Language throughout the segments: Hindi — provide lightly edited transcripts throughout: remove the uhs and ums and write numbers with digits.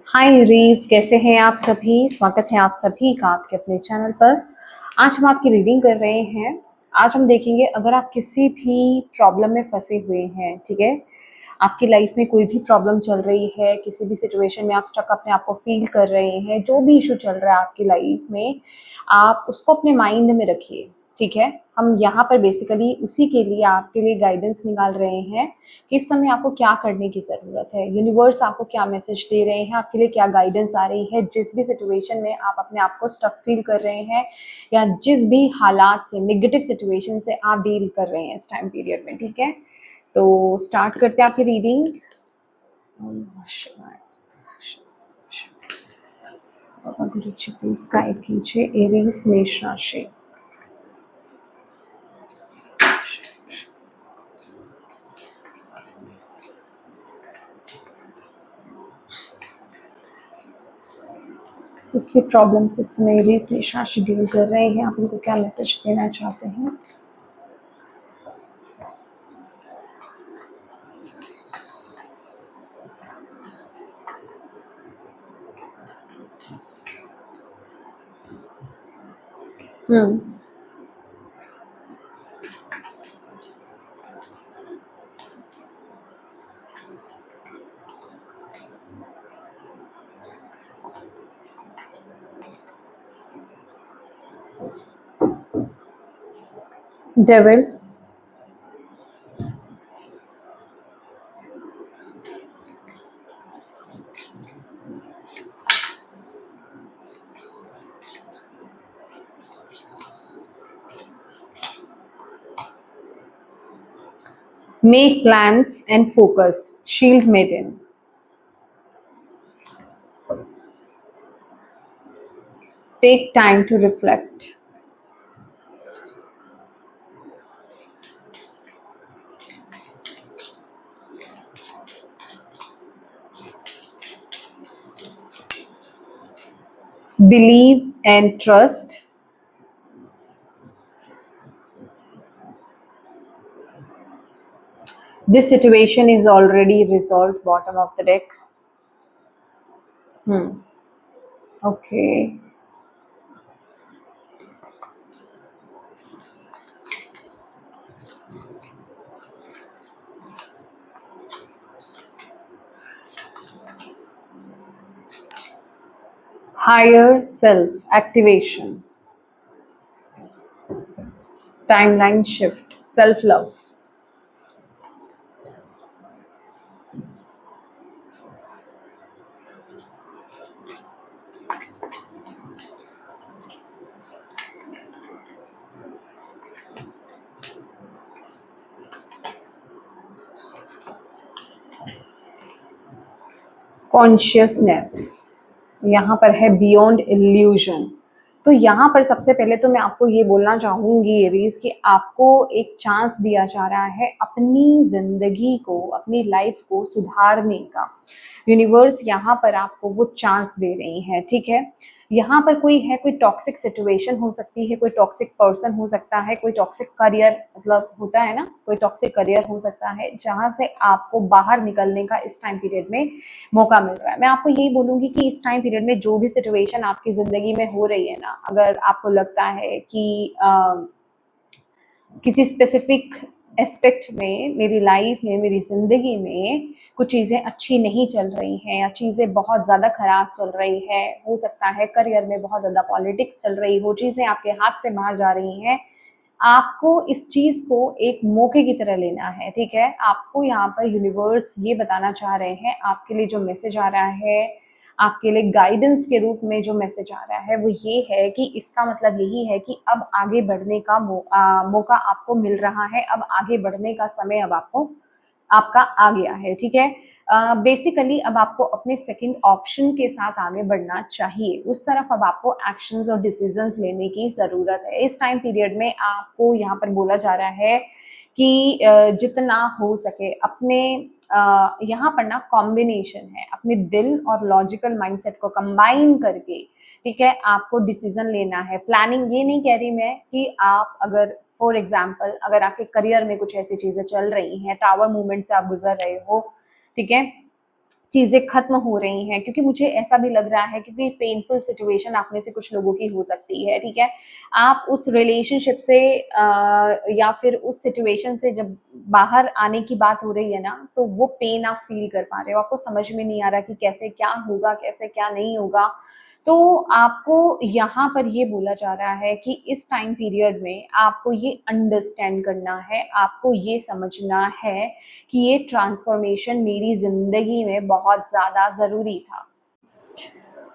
हाय रीज, कैसे हैं आप सभी। स्वागत है आप सभी का आपके अपने चैनल पर। आज हम आपकी रीडिंग कर रहे हैं। आज हम देखेंगे अगर आप किसी भी प्रॉब्लम में फंसे हुए हैं, ठीक है, आपकी लाइफ में कोई भी प्रॉब्लम चल रही है, किसी भी सिचुएशन में आप स्टक अपने आप को फील कर रहे हैं, जो भी इशू चल रहा है आपकी लाइफ में, आप उसको अपने माइंड में रखिए। ठीक है, हम यहाँ पर बेसिकली उसी के लिए आपके लिए गाइडेंस निकाल रहे हैं कि इस समय आपको क्या करने की ज़रूरत है, यूनिवर्स आपको क्या मैसेज दे रहे हैं, आपके लिए क्या गाइडेंस आ रही है जिस भी सिचुएशन में आप अपने आप को स्टक फील कर रहे हैं या जिस भी हालात से, नेगेटिव सिचुएशन से आप डील कर रहे हैं इस टाइम पीरियड में। ठीक है, तो स्टार्ट करते हैं आपकी reading. Guru ji please guide कीजिए एरीज मेष राशि। इसकी प्रॉब्लम से इस समय एरीज मेष राशि डील कर रहे हैं, आप उनको क्या मैसेज देना चाहते हैं। Devil, make plans and focus, shield maiden, take time to reflect, believe and trust, this situation is already resolved, bottom of the deck. Okay, higher self activation, timeline shift, self love, consciousness, यहाँ पर है बियॉन्ड इल्यूजन। तो यहाँ पर सबसे पहले तो मैं आपको ये बोलना चाहूँगी एरीज कि आपको एक चांस दिया जा रहा है अपनी ज़िंदगी को, अपनी लाइफ को सुधारने का। यूनिवर्स यहाँ पर आपको वो चांस दे रही है। ठीक है, यहाँ पर कोई है, कोई टॉक्सिक सिचुएशन हो सकती है, कोई टॉक्सिक पर्सन हो सकता है, कोई टॉक्सिक करियर, मतलब होता है ना, कोई टॉक्सिक करियर हो सकता है जहाँ से आपको बाहर निकलने का इस टाइम पीरियड में मौका मिल रहा है। मैं आपको यही बोलूंगी कि इस टाइम पीरियड में जो भी सिचुएशन आपकी जिंदगी में हो रही है ना, अगर आपको लगता है कि किसी स्पेसिफिक एस्पेक्ट में, मेरी लाइफ में, मेरी ज़िंदगी में कुछ चीज़ें अच्छी नहीं चल रही हैं या चीज़ें बहुत ज़्यादा ख़राब चल रही है, हो सकता है करियर में बहुत ज़्यादा पॉलिटिक्स चल रही हो, चीज़ें आपके हाथ से बाहर जा रही हैं, आपको इस चीज़ को एक मौके की तरह लेना है। ठीक है, आपको यहाँ पर यूनिवर्स ये बताना चाह रहे हैं, आपके लिए जो मैसेज आ रहा है, आपके लिए गाइडेंस के रूप में जो मैसेज आ रहा है वो ये है कि इसका मतलब यही है कि अब आगे बढ़ने का मौका आपको मिल रहा है, अब आगे बढ़ने का समय अब आपका आ गया है। ठीक है, बेसिकली अब आपको अपने सेकंड ऑप्शन के साथ आगे बढ़ना चाहिए, उस तरफ अब आपको एक्शंस और डिसीजंस लेने की ज़रूरत है। इस टाइम पीरियड में आपको यहाँ पर बोला जा रहा है कि जितना हो सके अपने यहाँ पर ना कॉम्बिनेशन है, अपने दिल और लॉजिकल माइंडसेट को कंबाइन करके, ठीक है, आपको डिसीजन लेना है। प्लानिंग ये नहीं कह रही मैं कि आप अगर फॉर एग्जाम्पल अगर आपके करियर में कुछ ऐसी चीज़ें चल रही हैं, टावर मूवमेंट से आप गुजर रहे हो, ठीक है, चीज़ें ख़त्म हो रही हैं, क्योंकि मुझे ऐसा भी लग रहा है क्योंकि पेनफुल सिचुएशन आप में से कुछ लोगों की हो सकती है, ठीक है? आप उस रिलेशनशिप से या फिर उस सिचुएशन से जब बाहर आने की बात हो रही है ना, तो वो पेन आप फ़ील कर पा रहे हो। आपको समझ में नहीं आ रहा कि कैसे क्या होगा, कैसे क्या नहीं होगा। तो आपको यहाँ पर ये बोला जा रहा है कि इस टाइम पीरियड में आपको ये अंडरस्टैंड करना है, आपको ये समझना है कि ये ट्रांसफॉर्मेशन मेरी ज़िंदगी में बहुत ज़्यादा ज़रूरी था।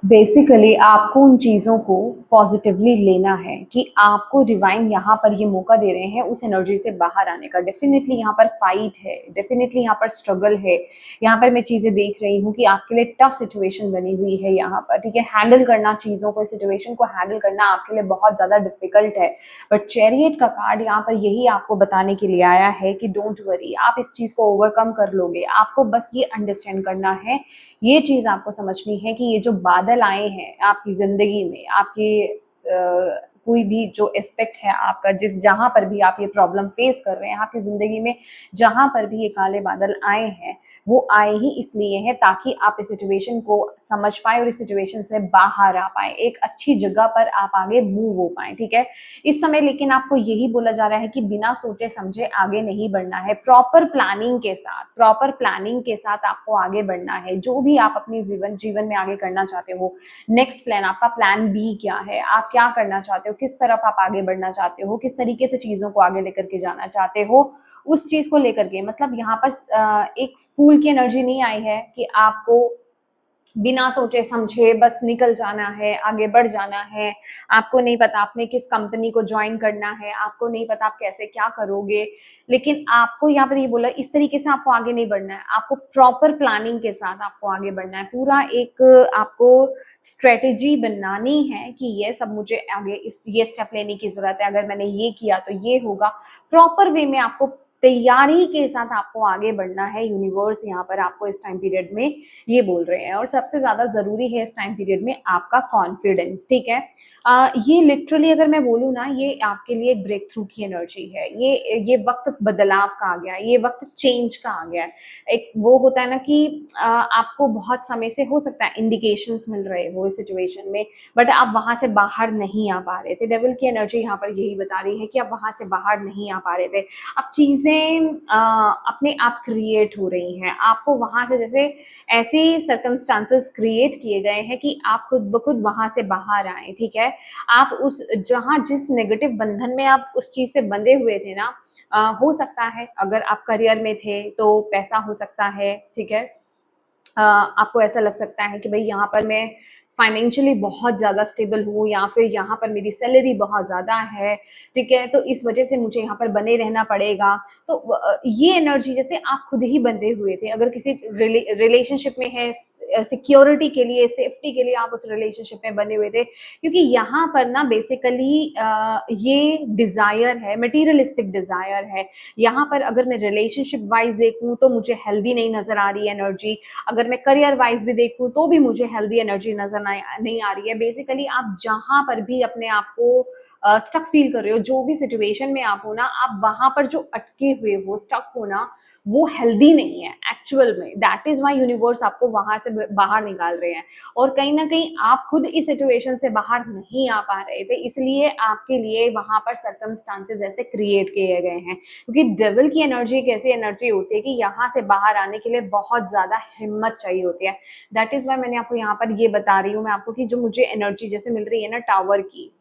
बेसिकली आपको उन चीज़ों को पॉजिटिवली लेना है कि आपको डिवाइन यहाँ पर ये मौका दे रहे हैं उस एनर्जी से बाहर आने का। डेफिनेटली यहाँ पर फाइट है, डेफिनेटली यहाँ पर स्ट्रगल है। यहाँ पर मैं चीज़ें देख रही हूँ कि आपके लिए टफ सिचुएशन बनी हुई है यहाँ पर, ठीक है? हैंडल करना चीज़ों को, सिचुएशन को हैंडल करना आपके लिए बहुत ज़्यादा डिफिकल्ट है। बट चैरियट का कार्ड यहाँ पर यही आपको बताने के लिए आया है कि डोंट वरी, आप इस चीज़ को ओवरकम कर लोगे। आपको बस ये अंडरस्टैंड करना है, ये चीज़ आपको समझनी है कि ये जो बादल आए हैं आपकी ज़िंदगी में, आपकी कोई भी जो एस्पेक्ट है आपका, जहाँ पर भी आप ये प्रॉब्लम फेस कर रहे हैं आपकी ज़िंदगी में, जहाँ पर भी ये काले बादल आए हैं, वो आए ही इसलिए हैं ताकि आप इस सिचुएशन को समझ पाएँ और इस सिचुएशन से बाहर आ पाएँ, एक अच्छी जगह पर आप आगे मूव हो पाएँ, ठीक है? इस समय लेकिन आपको यही बोला जा रहा है कि बिना सोचे समझे आगे नहीं बढ़ना है, प्रॉपर प्लानिंग के साथ आपको आगे बढ़ना है। जो भी आप अपने जीवन में आगे करना चाहते हो, नेक्स्ट प्लान, आपका प्लान बी क्या है, आप क्या करना चाहते हो, किस तरफ आप आगे बढ़ना चाहते हो, किस तरीके से चीज़ों को आगे लेकर के जाना चाहते हो, उस चीज़ को लेकर के, मतलब यहाँ पर एक फूल की एनर्जी नहीं आई है कि आपको बिना सोचे समझे बस निकल जाना है, आगे बढ़ जाना है। आपको नहीं पता आपने किस कंपनी को जॉइन करना है, आपको नहीं पता आप कैसे क्या करोगे, लेकिन आपको यहाँ पर ये बोला इस तरीके से आपको आगे नहीं बढ़ना है, आपको प्रॉपर प्लानिंग के साथ आपको आगे बढ़ना है। पूरा एक आपको स्ट्रैटेजी बनानी है कि ये सब मुझे आगे ये स्टेप लेने की ज़रूरत है, अगर मैंने ये किया तो ये होगा। प्रॉपर वे में आपको तैयारी के साथ आपको आगे बढ़ना है। यूनिवर्स यहाँ पर आपको इस टाइम पीरियड में ये बोल रहे हैं, और सबसे ज़्यादा ज़रूरी है इस टाइम पीरियड में आपका कॉन्फिडेंस, ठीक है? ये लिटरली अगर मैं बोलूँ ना, ये आपके लिए एक ब्रेक थ्रू की एनर्जी है। ये वक़्त बदलाव का आ गया है, ये वक़्त चेंज का आ गया है। एक वो होता है ना कि आपको बहुत समय से हो सकता है इंडिकेशंस मिल रहे हो इस सिचुएशन में, बट आप वहाँ से बाहर नहीं आ पा रहे थे। डेविल की एनर्जी यहाँ पर यही बता रही है कि आप वहाँ से बाहर नहीं आ पा रहे थे। अब चीज़ें अपने आप क्रिएट हो रही हैं। आपको वहाँ से जैसे ऐसे सर्कमस्टांसेस क्रिएट किए गए हैं कि आप खुद ब खुद वहाँ से बाहर आएँ, ठीक है? आप उस जहाँ जिस नेगेटिव बंधन में आप उस चीज़ से बंधे हुए थे ना, हो सकता है अगर आप करियर में थे तो पैसा हो सकता है, ठीक है? आपको ऐसा लग सकता है कि भई यहाँ पर मैं फाइनेंशियली बहुत ज़्यादा स्टेबल हूँ, या फिर यहाँ पर मेरी सैलरी बहुत ज़्यादा है, ठीक है? तो इस वजह से मुझे यहाँ पर बने रहना पड़ेगा। तो ये एनर्जी जैसे आप खुद ही बंधे हुए थे, अगर किसी रिलेशनशिप में है, सिक्योरिटी के लिए, सेफ्टी के लिए आप उस रिलेशनशिप में बंधे हुए थे। क्योंकि यहाँ पर ना बेसिकली ये डिज़ायर है, मटीरियलिस्टिक डिज़ायर है। यहाँ पर अगर मैं रिलेशनशिप वाइज़ देखूँ तो मुझे हेल्दी नहीं नज़र आ रही है एनर्जी। अगर मैं करियर वाइज भी देखूँ तो भी मुझे हेल्दी एनर्जी नजर नहीं आ रही है। बेसिकली आप जहाँ पर भी अपने आप को स्टक फील कर रहे हो, जो भी सिचुएशन में आप हो ना, आप वहां पर जो अटके हुए हो, स्टक हो ना, वो हेल्दी नहीं है एक्चुअल में। दैट इज वाई यूनिवर्स आपको वहां से बाहर निकाल रहे हैं, और कहीं ना कहीं आप खुद इस सिचुएशन से बाहर नहीं आ पा रहे थे, इसलिए आपके लिए वहां पर सर्कमस्टांसेस ऐसे क्रिएट किए गए हैं। क्योंकि डेविल की एनर्जी एक ऐसी एनर्जी होती है कि यहाँ से बाहर आने के लिए बहुत ज़्यादा हिम्मत चाहिए होती है। दैट इज़ वाई मैंने आपको यहाँ पर ये बता रही हूँ मैं आपको कि जो मुझे एनर्जी जैसे मिल रही है ना, टावर की,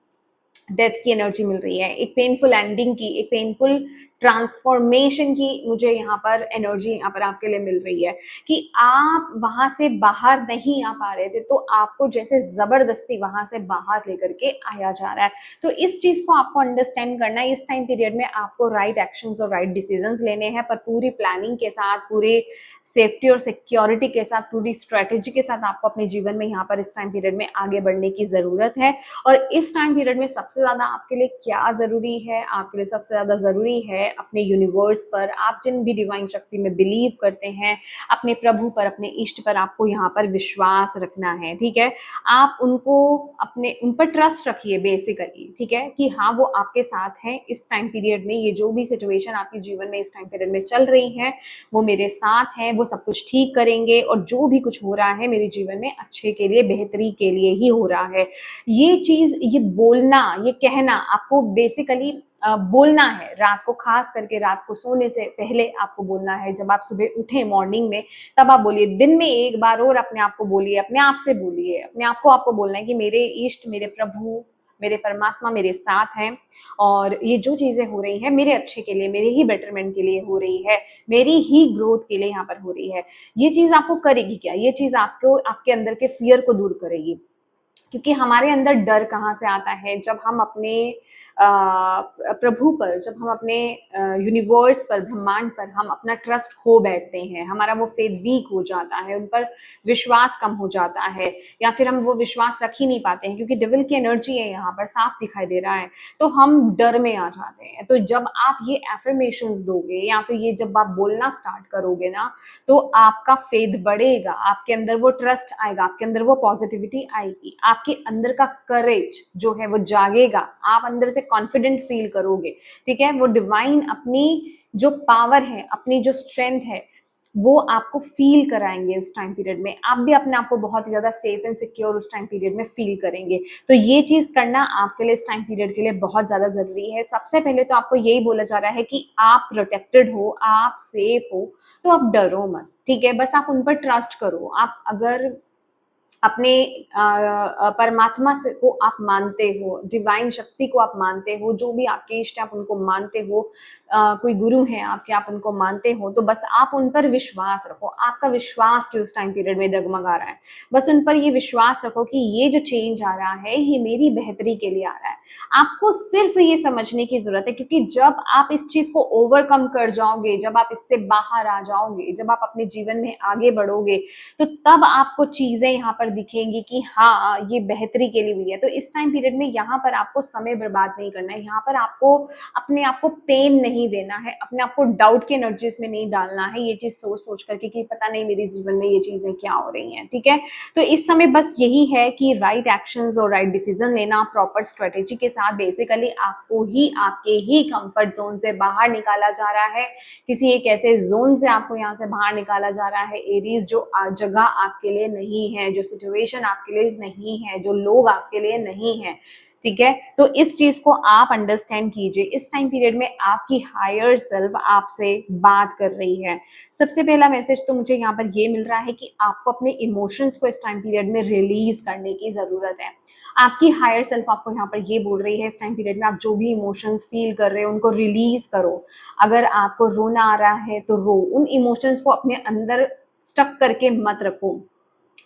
डेथ की एनर्जी मिल रही है, एक पेनफुल एंडिंग की, एक पेनफुल ट्रांसफॉर्मेशन की मुझे यहाँ पर एनर्जी यहाँ पर आपके लिए मिल रही है कि आप वहां से बाहर नहीं आ पा रहे थे, तो आपको जैसे जबरदस्ती वहां से बाहर लेकर के आया जा रहा है। तो इस चीज को आपको अंडरस्टैंड करना है। इस टाइम पीरियड में आपको राइट एक्शंस और राइट डिसीजंस लेने हैं, पर पूरी प्लानिंग के साथ, पूरी सेफ्टी और सिक्योरिटी के साथ, पूरी स्ट्रेटेजी के साथ आपको अपने जीवन में यहाँ पर इस टाइम पीरियड में आगे बढ़ने की जरूरत है। और इस टाइम पीरियड में सबसे सबसे ज़्यादा आपके लिए क्या ज़रूरी है? आपके लिए सबसे ज़्यादा ज़रूरी है अपने यूनिवर्स पर, आप जिन भी डिवाइन शक्ति में बिलीव करते हैं, अपने प्रभु पर, अपने इष्ट पर आपको यहाँ पर विश्वास रखना है, ठीक है? आप उनको उन पर ट्रस्ट रखिए बेसिकली, ठीक है? कि हाँ, वो आपके साथ हैं इस टाइम पीरियड में, ये जो भी सिचुएशन आपके जीवन में इस टाइम पीरियड में चल रही है, वो मेरे साथ हैं, वो सब कुछ ठीक करेंगे और जो भी कुछ हो रहा है मेरे जीवन में अच्छे के लिए, बेहतरी के लिए ही हो रहा है। ये चीज़, ये बोलना, ये कहना आपको बेसिकली बोलना है। रात को, खास करके रात को सोने से पहले आपको बोलना है। जब आप सुबह उठें मॉर्निंग में, तब आप बोलिए। दिन में एक बार और अपने आप को बोलिए, अपने आप से बोलिए, अपने आप को आपको बोलना है कि मेरे इष्ट, मेरे प्रभु, मेरे परमात्मा मेरे साथ हैं और ये जो चीज़ें हो रही हैं मेरे अच्छे के लिए, मेरे ही बेटरमेंट के लिए हो रही है, मेरी ही ग्रोथ के लिए यहाँ पर हो रही है। ये चीज़ आपको करेगी क्या? ये चीज़ आपको, आपके अंदर के फ़ियर को दूर करेगी। क्योंकि हमारे अंदर डर कहाँ से आता है? जब हम अपने प्रभु पर, जब हम अपने यूनिवर्स पर, ब्रह्मांड पर हम अपना ट्रस्ट खो बैठते हैं, हमारा वो फेथ वीक हो जाता है, उन पर विश्वास कम हो जाता है, या फिर हम वो विश्वास रख ही नहीं पाते हैं क्योंकि डेविल की एनर्जी है यहाँ पर, साफ दिखाई दे रहा है, तो हम डर में आ जाते हैं। तो जब आप ये एफर्मेशंस दोगे या फिर ये जब आप बोलना स्टार्ट करोगे ना, तो आपका फेथ बढ़ेगा, आपके अंदर वो ट्रस्ट आएगा, आपके अंदर वो पॉजिटिविटी आएगी, आपके अंदर का करेज जो है वो जागेगा, आप अंदर से कॉन्फिडेंट फील करोगे, ठीक है? वो डिवाइन अपनी जो पावर है, अपनी जो स्ट्रेंथ है, वो आपको फील कराएंगे उस टाइम पीरियड में। आप भी अपने आप को बहुत ही ज्यादा सेफ एंड सिक्योर उस टाइम पीरियड में फील करेंगे। तो ये चीज करना आपके लिए इस टाइम पीरियड के लिए बहुत ज्यादा जरूरी है। सबसे पहले तो आपको यही बोला जा रहा है कि आप प्रोटेक्टेड हो, आप सेफ हो, तो आप डरो मत, ठीक है? बस आप उन पर ट्रस्ट करो। आप अगर अपने परमात्मा से को आप मानते हो, डिवाइन शक्ति को आप मानते हो, जो भी आपके इष्ट आप उनको मानते हो, कोई गुरु हैं आपके, आप उनको मानते हो, तो बस आप उन पर विश्वास रखो। आपका विश्वास क्यों उस टाइम पीरियड में डगमगा रहा है? बस उन पर ये विश्वास रखो कि ये जो चेंज आ रहा है ये मेरी बेहतरी के लिए आ रहा है। आपको सिर्फ ये समझने की जरूरत है, क्योंकि जब आप इस चीज को ओवरकम कर जाओगे, जब आप इससे बाहर आ जाओगे, जब आप अपने जीवन में आगे बढ़ोगे, तो तब आपको चीजें यहाँ पर दिखेंगी कि हाँ, ये बेहतरी के लिए भी है। तो इस टाइम पीरियड में यहाँ पर आपको समय बर्बाद नहीं करना है, यहाँ पर आपको अपने आप को पेन नहीं देना है, अपने आप को डाउट के एनर्जीज में नहीं डालना है, ये चीज सोच सोच करके कि पता नहीं मेरे जीवन में ये चीजें क्या हो रही हैं, ठीक है? तो इस समय बस यही है कि राइट एक्शंस और राइट डिसीजन लेना, प्रॉपर स्ट्रेटेजी के साथ। बेसिकली आपको ही आपके ही कंफर्ट जोन से बाहर निकाला जा रहा है, किसी एक ऐसे जोन से आपको यहाँ से बाहर निकाला जा रहा है एरीज, जो जगह आपके लिए नहीं है, जो सिचुएशन आपके लिए नहीं है, जो लोग आपके लिए नहीं है, ठीक है? तो इस चीज को आप अंडरस्टैंड कीजिए। इस टाइम पीरियड में आपकी हायर सेल्फ आपसे बात कर रही है। सबसे पहला मैसेज तो मुझे यहाँ पर ये मिल रहा है कि आपको अपने इमोशंस को इस टाइम पीरियड में रिलीज करने की जरूरत है। आपकी हायर सेल्फ आपको यहाँ पर ये बोल रही है, इस टाइम पीरियड में आप जो भी इमोशंस फील कर रहे हो उनको रिलीज करो। अगर आपको रोना आ रहा है तो रो, उन इमोशंस को अपने अंदर स्टक करके मत रखो।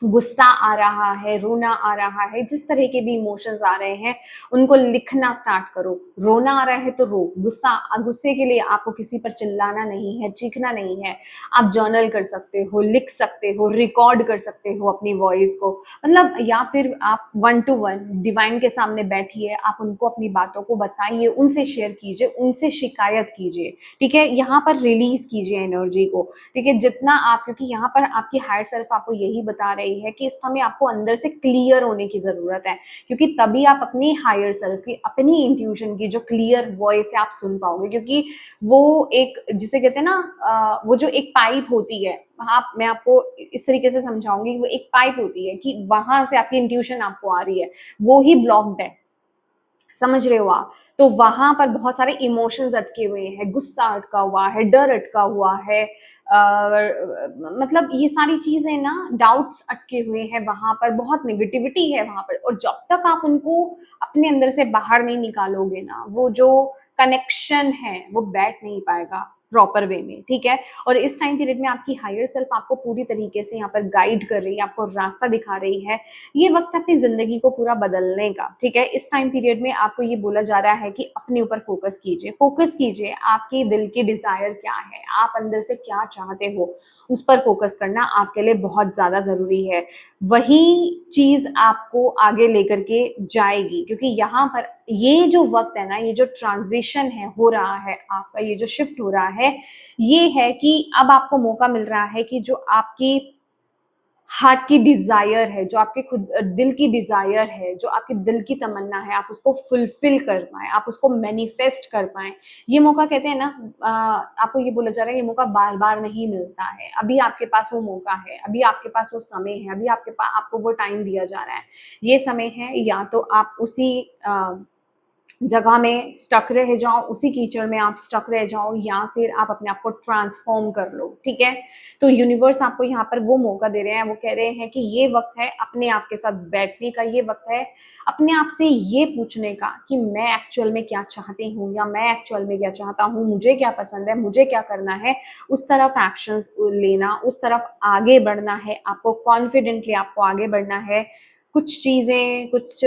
गुस्सा आ रहा है, रोना आ रहा है, जिस तरह के भी इमोशंस आ रहे हैं उनको लिखना स्टार्ट करो। रोना आ रहा है तो रो, गुस्से के लिए आपको किसी पर चिल्लाना नहीं है, चीखना नहीं है। आप जर्नल कर सकते हो, लिख सकते हो, रिकॉर्ड कर सकते हो अपनी वॉइस को, मतलब, या फिर आप 1 to 1 डिवाइन के सामने बैठिए, आप उनको अपनी बातों को बताइए, उनसे शेयर कीजिए, उनसे शिकायत कीजिए, ठीक है? यहाँ पर रिलीज कीजिए एनर्जी को, ठीक है? जितना आप, क्योंकि यहाँ पर आपकी हायर सेल्फ आपको यही बता रही है कि इस समय आपको अंदर से क्लियर होने की जरूरत है, क्योंकि तभी आप अपनी हायर सेल्फ की, अपनी इंट्यूशन की जो क्लियर वॉइस है आप सुन पाओगे। क्योंकि वो एक, जिसे कहते हैं ना, वो जो एक पाइप होती है, आप, मैं आपको इस तरीके से समझाऊंगी, वो एक पाइप होती है कि वहां से आपकी इंट्यूशन आपको आ रही है, वो ही ब्लॉक्ड है, समझ रहे हो आप? तो वहां पर बहुत सारे इमोशंस अटके हुए हैं, गुस्सा अटका हुआ है, डर अटका हुआ है, मतलब ये सारी चीजें ना, डाउट्स अटके हुए हैं वहां पर, बहुत नेगेटिविटी है वहां पर। और जब तक आप उनको अपने अंदर से बाहर नहीं निकालोगे ना, वो जो कनेक्शन है वो बैठ नहीं पाएगा। प्रॉपर वे में, ठीक है। और इस टाइम पीरियड में आपकी हायर सेल्फ आपको पूरी तरीके से यहाँ पर गाइड कर रही है, आपको रास्ता दिखा रही है। ये वक्त है अपनी जिंदगी को पूरा बदलने का, ठीक है। इस टाइम पीरियड में आपको ये बोला जा रहा है कि अपने ऊपर फोकस कीजिए, फोकस कीजिए, आपकी दिल की डिजायर क्या है, आप अंदर से क्या चाहते हो, उस पर फोकस करना आपके लिए बहुत ज्यादा जरूरी है। वही चीज आपको आगे लेकर के जाएगी, क्योंकि यहाँ पर ये जो वक्त है ना, ये जो ट्रांजिशन है हो रहा है आपका, ये जो शिफ्ट हो रहा है, ये है कि अब आपको मौका मिल रहा है कि जो आपकी हार्ट की डिजायर है, जो आपके खुद दिल की डिजायर है, जो आपके दिल की तमन्ना है, आप उसको फुलफिल कर पाए, आप उसको मैनिफेस्ट कर पाए। ये मौका कहते हैं ना, आपको ये बोला जा रहा है, ये मौका बार बार नहीं मिलता है। अभी आपके पास वो मौका है, अभी आपके पास वो समय है, अभी आपके पास आपको वो टाइम दिया जा रहा है। ये समय है, या तो आप उसी जगह में स्टक रह जाओ, उसी कीचड़ में आप स्टक रह जाओ, या फिर आप अपने आप को ट्रांसफॉर्म कर लो, ठीक है। तो यूनिवर्स आपको यहाँ पर वो मौका दे रहे हैं, वो कह रहे हैं कि ये वक्त है अपने आप के साथ बैठने का, ये वक्त है अपने आप से ये पूछने का कि मैं एक्चुअल में क्या चाहती हूँ, या मैं एक्चुअल में क्या चाहता हूँ, मुझे क्या पसंद है, मुझे क्या करना है। उस तरफ एक्शंस लेना, उस तरफ आगे बढ़ना है आपको, कॉन्फिडेंटली आपको आगे बढ़ना है। कुछ चीजें, कुछ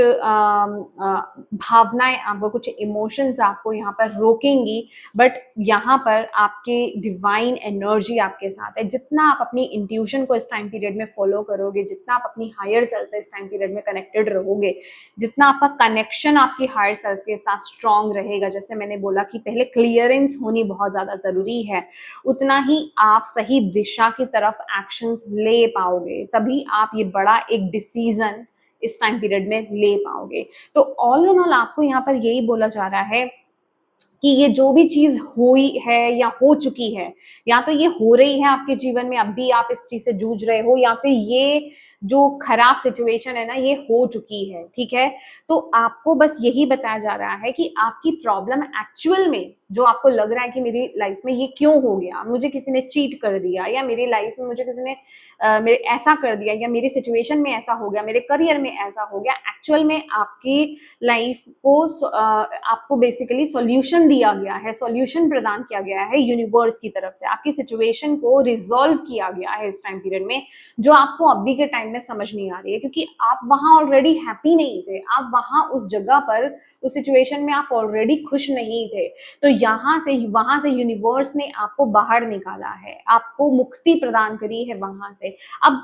भावनाएं आपको, कुछ इमोशंस आपको यहाँ पर रोकेंगी, बट यहाँ पर आपके डिवाइन एनर्जी आपके साथ है। जितना आप अपनी इंट्यूशन को इस टाइम पीरियड में फॉलो करोगे, जितना आप अपनी हायर सेल्फ से इस टाइम पीरियड में कनेक्टेड रहोगे, जितना आपका कनेक्शन आपकी हायर सेल्फ के साथ स्ट्रांग रहेगा, जैसे मैंने बोला कि पहले क्लियरेंस होनी बहुत ज्यादा जरूरी है, उतना ही आप सही दिशा की तरफ एक्शंस ले पाओगे, तभी आप ये बड़ा एक डिसीजन इस टाइम पीरियड में ले पाओगे। तो ऑल इन ऑल आपको यहाँ पर यही बोला जा रहा है कि ये जो भी चीज हुई है या हो चुकी है, या तो ये हो रही है आपके जीवन में, अब भी आप इस चीज से जूझ रहे हो, या फिर ये जो खराब सिचुएशन है ना, ये हो चुकी है, ठीक है। तो आपको बस यही बताया जा रहा है कि आपकी प्रॉब्लम एक्चुअल में, जो आपको लग रहा है कि मेरी लाइफ में ये क्यों हो गया, मुझे किसी ने चीट कर दिया, या मेरी लाइफ में मुझे किसी ने मेरे ऐसा कर दिया, या मेरी सिचुएशन में ऐसा हो गया, मेरे करियर में ऐसा हो गया, एक्चुअल में आपकी लाइफ को आपको बेसिकली सॉल्यूशन दिया गया है, सॉल्यूशन प्रदान किया गया है यूनिवर्स की तरफ से, आपकी सिचुएशन को रिजॉल्व किया गया है इस टाइम पीरियड में, जो आपको अभी के टाइम में समझ नहीं आ रही है, क्योंकि आप वहां ऑलरेडी हैप्पी नहीं थे, आप वहां उस जगह पर, उस सिचुएशन में आप ऑलरेडी खुश नहीं थे। तो यहाँ से, वहां से यूनिवर्स ने आपको बाहर निकाला है, आपको मुक्ति प्रदान करी है वहां से। अब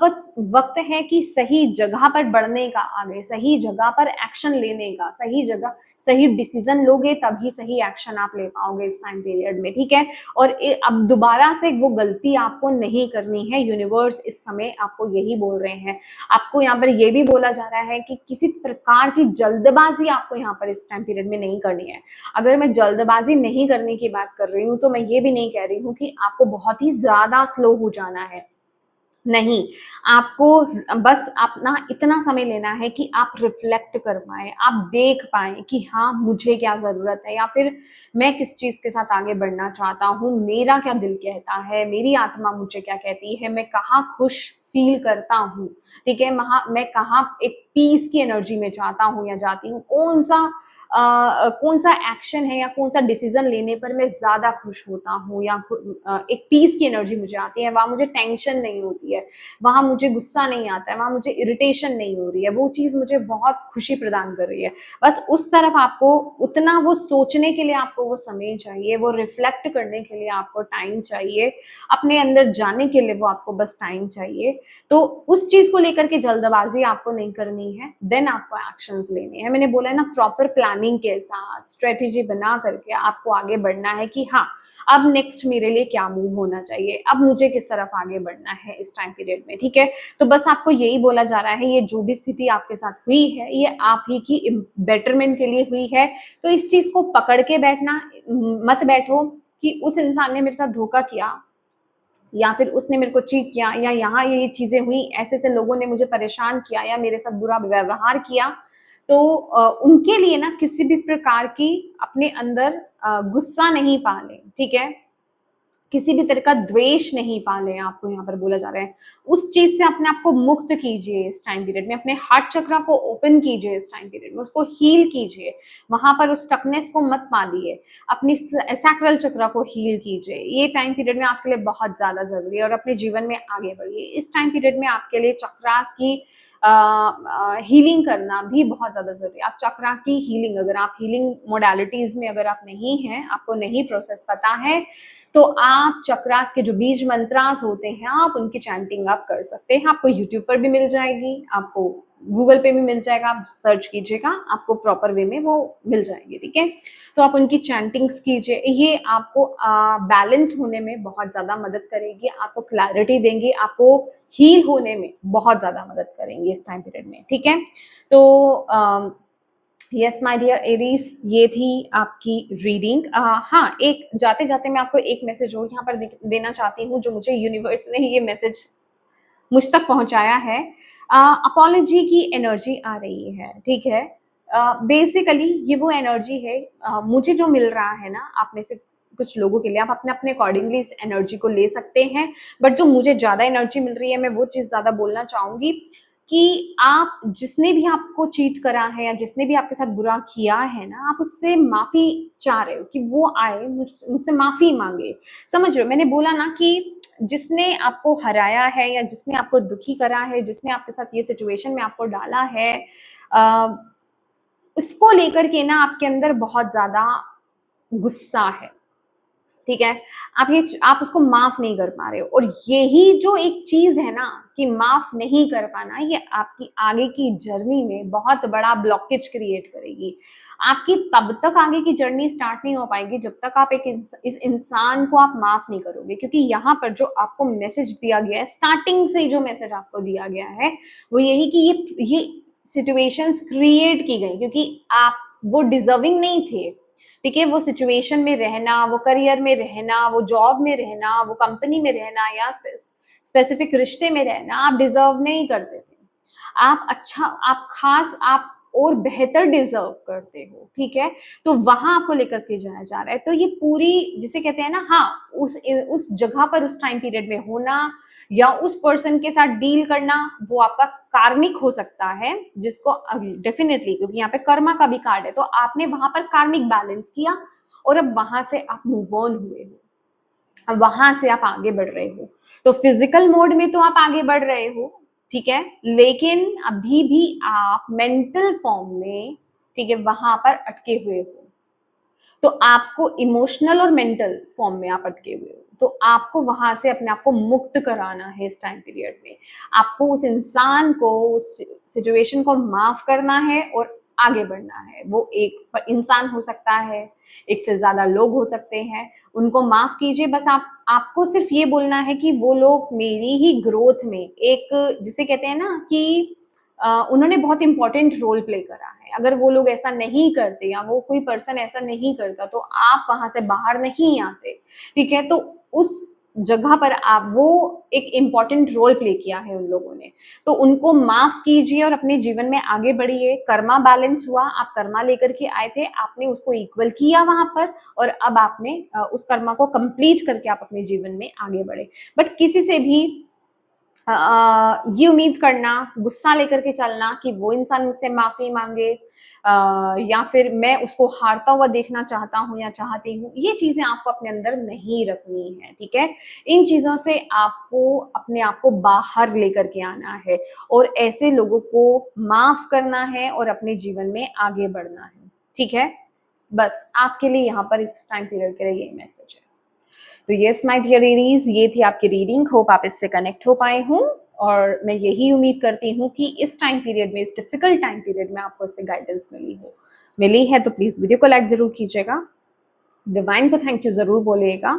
वक्त है कि सही जगह पर बढ़ने का, आगे सही जगह पर एक्शन लेने का, सही जगह सही डिसीजन लोगे तभी सही एक्शन आप ले पाओगे इस टाइम पीरियड में, ठीक है। और अब दोबारा से वो गलती आपको नहीं करनी है, यूनिवर्स इस समय आपको यही बोल रहे हैं। आपको यहाँ पर ये भी बोला जा रहा है कि किसी प्रकार की जल्दबाजी आपको यहाँ पर इस टाइम पीरियड में नहीं करनी है। अगर मैं जल्दबाजी नहीं करने की बात कर रही हूँ, तो मैं ये भी नहीं कह रही हूँ कि आपको बहुत ही ज्यादा स्लो हो जाना है, नहीं। आपको बस अपना इतना समय लेना है कि आप रिफ्लेक्ट कर पाए, आप देख पाए कि हाँ मुझे क्या जरूरत है, या फिर मैं किस चीज के साथ आगे बढ़ना चाहता हूँ, मेरा क्या दिल कहता है, मेरी आत्मा मुझे क्या कहती है, मैं कहाँ खुश फील करता हूँ, ठीक है। मैं कहाँ एक पीस की एनर्जी में चाहता हूँ या जाती हूँ, कौन सा एक्शन है या कौन सा डिसीजन लेने पर मैं ज्यादा खुश होता हूँ, या एक पीस की एनर्जी मुझे आती है, वहां मुझे टेंशन नहीं होती है, वहां मुझे गुस्सा नहीं आता है, वहां मुझे इरिटेशन नहीं हो रही है, वो चीज मुझे बहुत खुशी प्रदान कर रही है। बस उस तरफ आपको उतना वो सोचने के लिए आपको वो समय चाहिए, वो रिफ्लेक्ट करने के लिए आपको टाइम चाहिए, अपने अंदर जाने के लिए वो आपको बस टाइम चाहिए। तो उस चीज को लेकर के जल्दबाजी आपको नहीं करनी है, देन आपको एक्शंस लेने हैं। मैंने बोला है ना, प्रॉपर प्लानिंग के साथ स्ट्रेटेजी बना करके आपको आगे बढ़ना है कि हाँ अब नेक्स्ट मेरे लिए क्या मूव होना चाहिए, अब मुझे किस तरफ आगे बढ़ना है इस टाइम पीरियड में, ठीक है। तो बस आपको यही बोला जा रहा है, ये जो भी स्थिति आपके साथ हुई है, ये आप ही की बेटरमेंट के लिए हुई है। तो इस चीज को पकड़ के बैठना, मत बैठो कि उस इंसान ने मेरे साथ धोखा किया, या फिर उसने मेरे को चीट किया, या यहाँ ये चीजें हुई, ऐसे ऐसे लोगों ने मुझे परेशान किया या मेरे साथ बुरा व्यवहार किया। तो उनके लिए ना किसी भी प्रकार की अपने अंदर गुस्सा नहीं पाले, ठीक है। किसी भी तरह का द्वेष नहीं पालें, आपको यहाँ पर बोला जा रहा है। उस चीज से अपने आप को मुक्त कीजिए इस टाइम पीरियड में, अपने हार्ट चक्रा को ओपन कीजिए इस टाइम पीरियड में, उसको हील कीजिए, वहां पर उस स्टकनेस को मत पालिए, अपनी सैक्रल चक्रा को हील कीजिए। ये टाइम पीरियड में आपके लिए बहुत ज्यादा जरूरी है और अपने जीवन में आगे बढ़िए। इस टाइम पीरियड में आपके लिए चक्रास की हीलिंग करना भी बहुत ज्यादा जरूरी है। आप चक्रा की हीलिंग, अगर आप हीलिंग मोडालिटीज में अगर आप नहीं हैं, आपको नहीं प्रोसेस पता है, तो आप चक्रास के जो बीज मंत्रास होते हैं आप उनकी चैंटिंग आप कर सकते हैं। आपको यूट्यूब पर भी मिल जाएगी, आपको गूगल पे भी मिल जाएगा, आप सर्च कीजिएगा, आपको प्रॉपर वे में वो मिल जाएगी, ठीक है। तो आप उनकी चैंटिंग्स कीजिए, ये आपको बैलेंस होने में बहुत ज्यादा मदद करेगी, आपको क्लैरिटी देंगी, आपको हील होने में बहुत ज्यादा मदद करेंगे इस टाइम पीरियड में, ठीक है। तो यस माय डियर एरीज, ये थी आपकी रीडिंग। हाँ, एक जाते जाते मैं आपको एक मैसेज और यहाँ पर देना चाहती हूँ, जो मुझे यूनिवर्स ने ये मैसेज मुझ तक पहुंचाया है। अपॉलॉजी की एनर्जी आ रही है, ठीक है। बेसिकली ये वो एनर्जी है, मुझे जो मिल रहा है ना, आप में से कुछ लोगों के लिए, आप अपने अपने अकॉर्डिंगली इस एनर्जी को ले सकते हैं, बट जो मुझे ज्यादा एनर्जी मिल रही है, मैं वो चीज ज्यादा बोलना चाहूंगी कि आप, जिसने भी आपको चीट करा है या जिसने भी आपके साथ बुरा किया है ना, आप उससे माफी चाह रहे हो कि वो आए मुझसे माफी मांगे। समझ रहे हो, मैंने बोला ना कि जिसने आपको हराया है या जिसने आपको दुखी करा है, जिसने आपके साथ ये सिचुएशन में आपको डाला है, उसको लेकर के ना आपके अंदर बहुत ज्यादा गुस्सा है, ठीक है। आप उसको माफ नहीं कर पा रहे हो, और यही जो एक चीज है ना कि माफ नहीं कर पाना, ये आपकी आगे की जर्नी में बहुत बड़ा ब्लॉकेज क्रिएट करेगी। आपकी तब तक आगे की जर्नी स्टार्ट नहीं हो पाएगी जब तक आप इस इंसान को आप माफ नहीं करोगे, क्योंकि यहाँ पर जो आपको मैसेज दिया गया है, स्टार्टिंग से जो मैसेज आपको दिया गया है वो यही कि ये सिचुएशंस क्रिएट की गई क्योंकि आप वो डिजर्विंग नहीं थे, ठीक है। वो सिचुएशन में रहना, वो करियर में रहना, वो जॉब में रहना, वो कंपनी में रहना या स्पेसिफिक रिश्ते में रहना आप डिजर्व नहीं करते थे। आप अच्छा, आप खास, आप और बेहतर डिजर्व करते हो, ठीक है। तो वहां आपको लेकर के जाया जा रहा है। तो ये पूरी, जिसे कहते हैं ना, हाँ, उस जगह पर उस टाइम पीरियड में होना या उस पर्सन के साथ डील करना, वो आपका कार्मिक हो सकता है, जिसको डेफिनेटली, क्योंकि यहाँ पे कर्मा का भी कार्ड है, तो आपने वहां पर कार्मिक बैलेंस किया और अब वहां से आप मूव ऑन हुए हो, अब वहां से आप आगे बढ़ रहे हो। तो फिजिकल मोड में तो आप आगे बढ़ रहे हो, ठीक है, लेकिन अभी भी आप मेंटल फॉर्म में, ठीक है, वहां पर अटके हुए हो। तो आपको इमोशनल और मेंटल फॉर्म में आप अटके हुए हो, तो आपको वहां से अपने आप को मुक्त कराना है इस टाइम पीरियड में। आपको उस इंसान को, उस सिचुएशन को माफ करना है और आगे बढ़ना है। वो एक इंसान हो सकता है, एक से ज्यादा लोग हो सकते हैं, उनको माफ कीजिए। बस आपको सिर्फ ये बोलना है कि वो लोग मेरी ही ग्रोथ में, एक जिसे कहते हैं ना कि उन्होंने बहुत इंपॉर्टेंट रोल प्ले करा है। अगर वो लोग ऐसा नहीं करते या वो कोई पर्सन ऐसा नहीं करता तो आप वहां से बाहर नहीं आते, ठीक है। तो उस जगह पर आप, वो एक इम्पॉर्टेंट रोल प्ले किया है उन लोगों ने, तो उनको माफ कीजिए और अपने जीवन में आगे बढ़िए। कर्मा बैलेंस हुआ, आप कर्मा लेकर के आए थे, आपने उसको इक्वल किया वहां पर, और अब आपने उस कर्मा को कंप्लीट करके आप अपने जीवन में आगे बढ़े। बट किसी से भी ये उम्मीद करना, गुस्सा लेकर के चलना कि वो इंसान मुझसे माफी मांगे, या फिर मैं उसको हारता हुआ देखना चाहता हूँ या चाहती हूँ, ये चीजें आपको अपने अंदर नहीं रखनी है, ठीक है। इन चीजों से आपको अपने आप को बाहर लेकर के आना है और ऐसे लोगों को माफ करना है और अपने जीवन में आगे बढ़ना है, ठीक है। बस आपके लिए यहाँ पर इस टाइम पीरियड के लिए यही मैसेज है। तो यस माय डियर एरीज, ये थी आपकी रीडिंग। होप आप इससे कनेक्ट हो पाए हों, और मैं यही उम्मीद करती हूँ कि इस टाइम पीरियड में, इस डिफिकल्ट टाइम पीरियड में आपको इससे गाइडेंस मिली है तो प्लीज वीडियो को लाइक जरूर कीजिएगा, डिवाइन को थैंक यू जरूर बोलिएगा,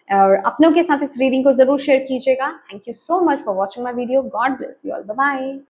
और अपनों के साथ इस रीडिंग को जरूर शेयर कीजिएगा। Thank you so much for watching my video. God bless you all, bye bye.